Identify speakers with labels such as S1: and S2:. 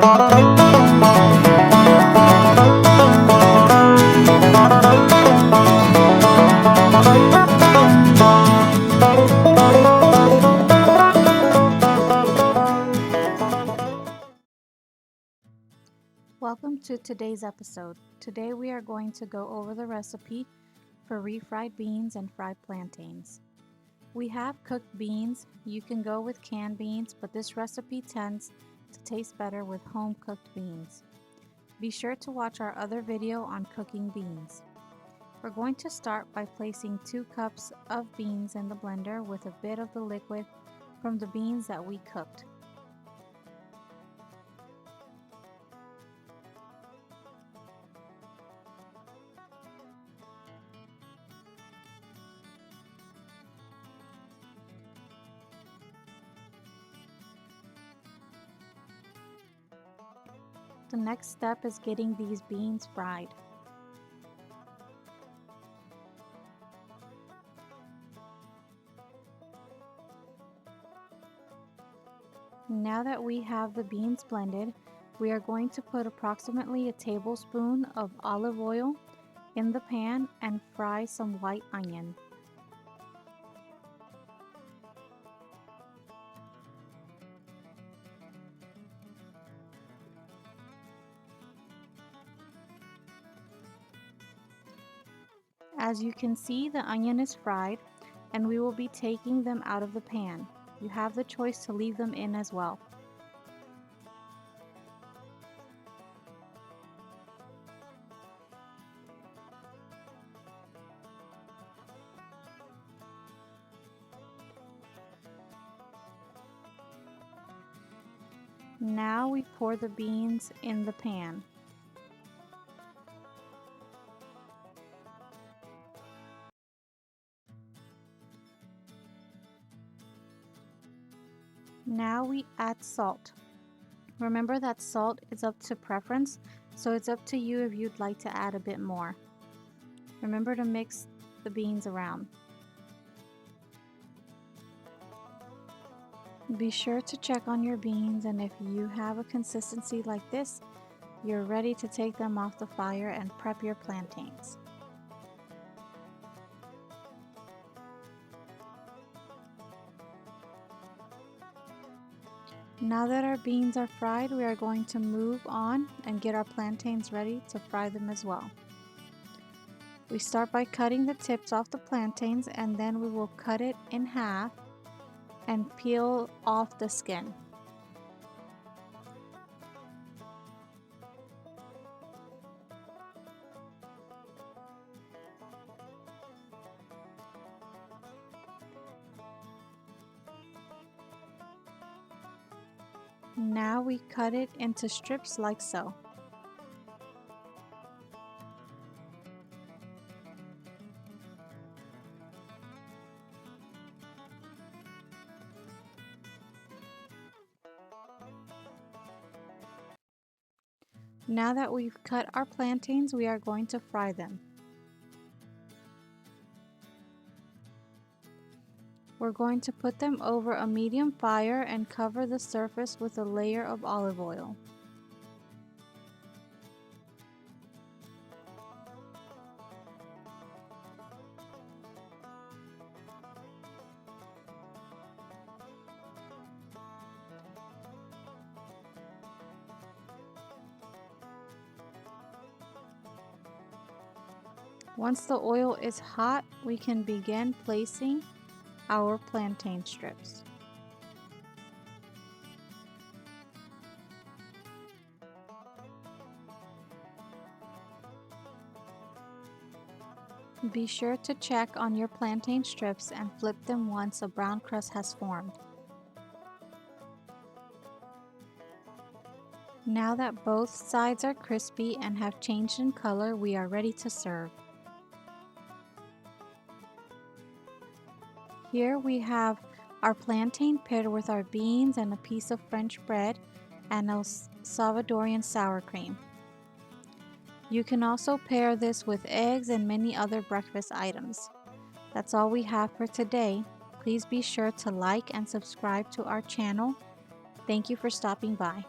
S1: Welcome to today's episode. Today we are going to go over the recipe for refried beans and fried plantains. We have cooked beans. You can go with canned beans, but this recipe tends to taste better with home cooked beans. Be sure to watch our other video on cooking beans. We're going to start by placing 2 cups of beans in the blender with a bit of the liquid from the beans that we cooked. The next step is getting these beans fried. Now that we have the beans blended, we are going to put approximately a tablespoon of olive oil in the pan and fry some white onion. As you can see, the onion is fried and we will be taking them out of the pan. You have the choice to leave them in as well. Now we pour the beans in the pan. Now we add salt. Remember that salt is up to preference, so it's up to you if you'd like to add a bit more. Remember to mix the beans around. Be sure to check on your beans, and if you have a consistency like this, you're ready to take them off the fire and prep your plantains. Now that our beans are fried, we are going to move on and get our plantains ready to fry them as well. We start by cutting the tips off the plantains, and then we will cut it in half and peel off the skin. Now we cut it into strips like so. Now that we've cut our plantains, we are going to fry them. We're going to put them over a medium fire and cover the surface with a layer of olive oil. Once the oil is hot, we can begin placing our plantain strips. Be sure to check on your plantain strips and flip them once a brown crust has formed. Now that both sides are crispy and have changed in color, we are ready to serve. Here we have our plantain paired with our beans and a piece of French bread and a Salvadorian sour cream. You can also pair this with eggs and many other breakfast items. That's all we have for today. Please be sure to like and subscribe to our channel. Thank you for stopping by.